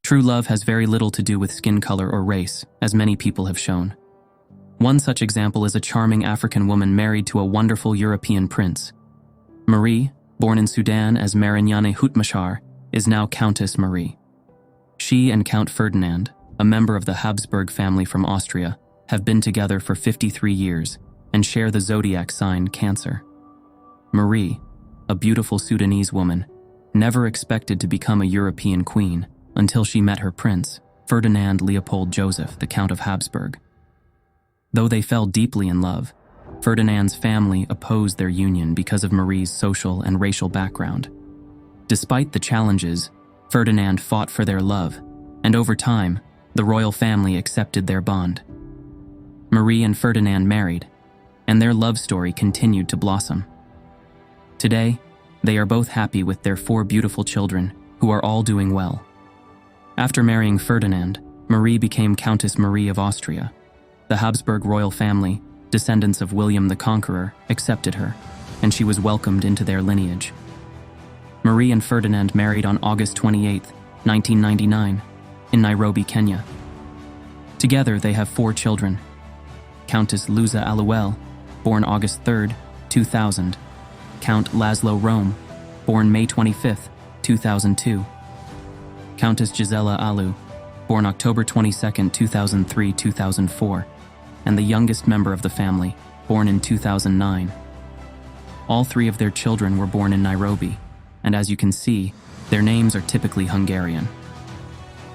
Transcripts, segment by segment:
True love has very little to do with skin color or race, as many people have shown. One such example is a charming African woman married to a wonderful European prince. Marie, born in Sudan as Marignane Hutmachar, is now Countess Marie. She and Count Ferdinand, a member of the Habsburg family from Austria, have been together for 53 years and share the zodiac sign Cancer. Marie, a beautiful Sudanese woman, never expected to become a European queen until she met her prince, Ferdinand Leopold Joseph, the Count of Habsburg. Though they fell deeply in love, Ferdinand's family opposed their union because of Marie's social and racial background. Despite the challenges, Ferdinand fought for their love, and over time, the royal family accepted their bond. Marie and Ferdinand married, and their love story continued to blossom. Today, they are both happy with their 4 beautiful children, who are all doing well. After marrying Ferdinand, Marie became Countess Marie of Austria. The Habsburg royal family, descendants of William the Conqueror, accepted her, and she was welcomed into their lineage. Marie and Ferdinand married on August 28, 1999, in Nairobi, Kenya. Together, they have 4 children. Countess Luza Aluel, born August 3, 2000. Count Laszlo Rome, born May 25, 2002. Countess Gisela Alu, born October 22, 2003-2004, and the youngest member of the family, born in 2009. All 3 of their children were born in Nairobi, and as you can see, their names are typically Hungarian.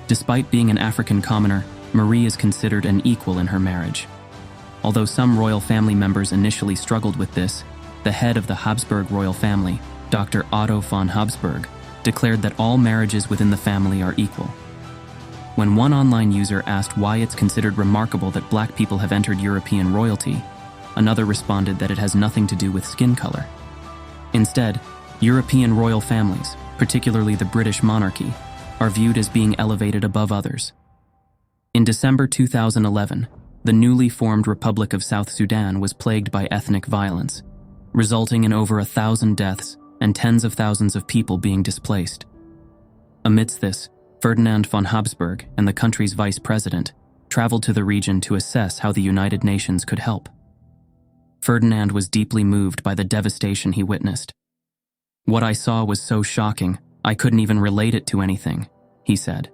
Despite being an African commoner, Marie is considered an equal in her marriage. Although some royal family members initially struggled with this, the head of the Habsburg royal family, Dr. Otto von Habsburg, declared that all marriages within the family are equal. When one online user asked why it's considered remarkable that black people have entered European royalty, another responded that it has nothing to do with skin color. Instead, European royal families, particularly the British monarchy, are viewed as being elevated above others. In December 2011, the newly formed Republic of South Sudan was plagued by ethnic violence, resulting in over 1,000 deaths and tens of thousands of people being displaced. Amidst this, Ferdinand von Habsburg and the country's vice president traveled to the region to assess how the United Nations could help. Ferdinand was deeply moved by the devastation he witnessed. "What I saw was so shocking, I couldn't even relate it to anything," he said.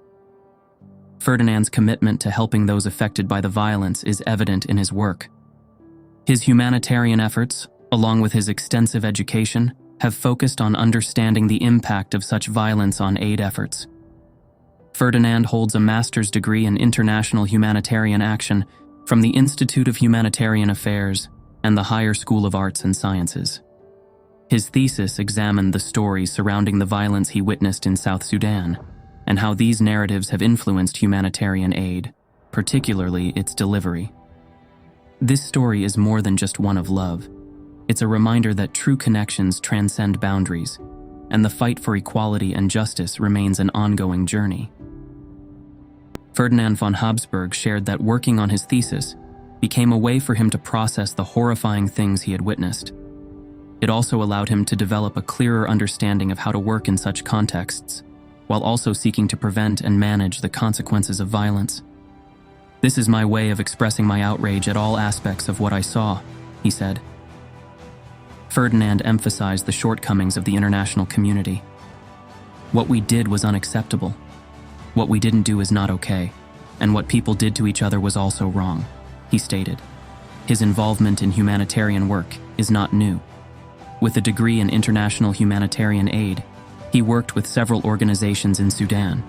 Ferdinand's commitment to helping those affected by the violence is evident in his work. His humanitarian efforts, along with his extensive education, have focused on understanding the impact of such violence on aid efforts. Ferdinand holds a master's degree in international humanitarian action from the Institute of Humanitarian Affairs and the Higher School of Arts and Sciences. His thesis examined the stories surrounding the violence he witnessed in South Sudan and how these narratives have influenced humanitarian aid, particularly its delivery. This story is more than just one of love. It's a reminder that true connections transcend boundaries, and the fight for equality and justice remains an ongoing journey. Ferdinand von Habsburg shared that working on his thesis became a way for him to process the horrifying things he had witnessed. It also allowed him to develop a clearer understanding of how to work in such contexts, while also seeking to prevent and manage the consequences of violence. "This is my way of expressing my outrage at all aspects of what I saw," he said. Ferdinand emphasized the shortcomings of the international community. "What we did was unacceptable. What we didn't do is not okay, and what people did to each other was also wrong," he stated. His involvement in humanitarian work is not new. With a degree in international humanitarian aid, he worked with several organizations in Sudan,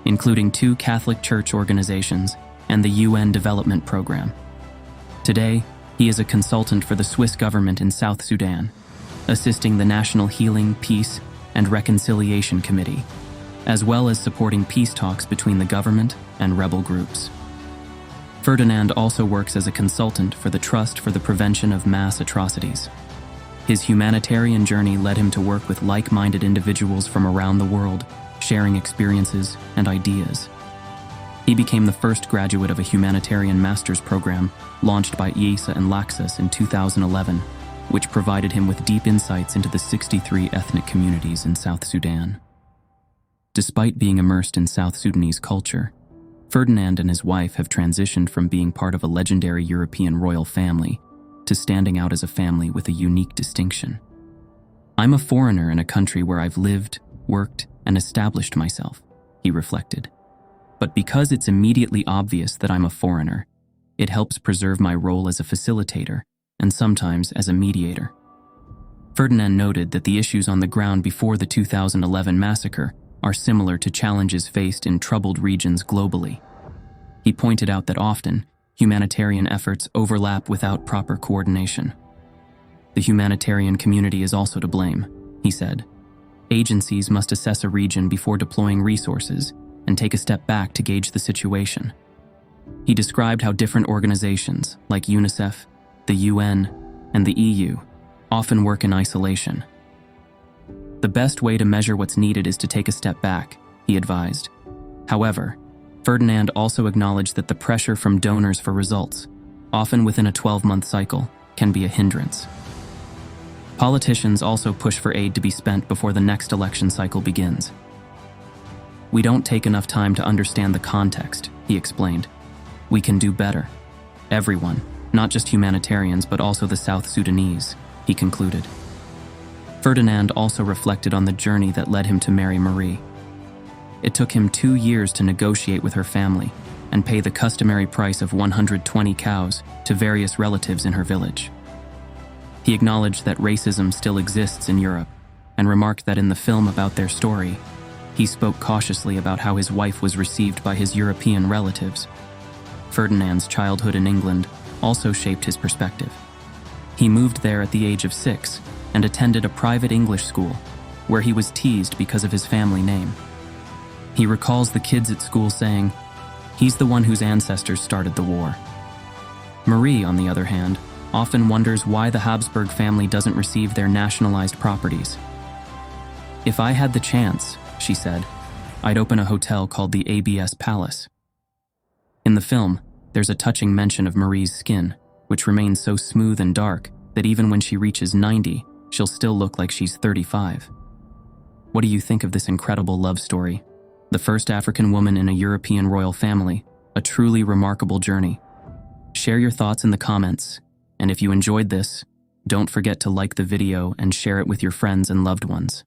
including 2 Catholic Church organizations and the UN Development Program. Today, he is a consultant for the Swiss government in South Sudan, assisting the National Healing, Peace, and Reconciliation Committee, as well as supporting peace talks between the government and rebel groups. Ferdinand also works as a consultant for the Trust for the Prevention of Mass Atrocities. His humanitarian journey led him to work with like-minded individuals from around the world, sharing experiences and ideas. He became the first graduate of a humanitarian master's program launched by IESA and Laxus in 2011, which provided him with deep insights into the 63 ethnic communities in South Sudan. Despite being immersed in South Sudanese culture, Ferdinand and his wife have transitioned from being part of a legendary European royal family to standing out as a family with a unique distinction. "I'm a foreigner in a country where I've lived, worked, and established myself," he reflected. "But because it's immediately obvious that I'm a foreigner, it helps preserve my role as a facilitator and sometimes as a mediator." Ferdinand noted that the issues on the ground before the 2011 massacre are similar to challenges faced in troubled regions globally. He pointed out that often, humanitarian efforts overlap without proper coordination. "The humanitarian community is also to blame," he said. "Agencies must assess a region before deploying resources and take a step back to gauge the situation." He described how different organizations, like UNICEF, the UN, and the EU, often work in isolation. "The best way to measure what's needed is to take a step back," he advised. However, Ferdinand also acknowledged that the pressure from donors for results, often within a 12-month cycle, can be a hindrance. Politicians also push for aid to be spent before the next election cycle begins. "We don't take enough time to understand the context," he explained. "We can do better. Everyone, not just humanitarians but also the South Sudanese," he concluded. Ferdinand also reflected on the journey that led him to marry Marie. It took him 2 years to negotiate with her family and pay the customary price of 120 cows to various relatives in her village. He acknowledged that racism still exists in Europe and remarked that in the film about their story, he spoke cautiously about how his wife was received by his European relatives. Ferdinand's childhood in England also shaped his perspective. He moved there at the age of 6 and attended a private English school, where he was teased because of his family name. He recalls the kids at school saying, "He's the one whose ancestors started the war." Marie, on the other hand, often wonders why the Habsburg family doesn't receive their nationalized properties. "If I had the chance," she said, "I'd open a hotel called the ABS Palace." In the film, there's a touching mention of Marie's skin, which remains so smooth and dark that even when she reaches 90, she'll still look like she's 35. What do you think of this incredible love story? The first African woman in a European royal family, a truly remarkable journey. Share your thoughts in the comments, and if you enjoyed this, don't forget to like the video and share it with your friends and loved ones.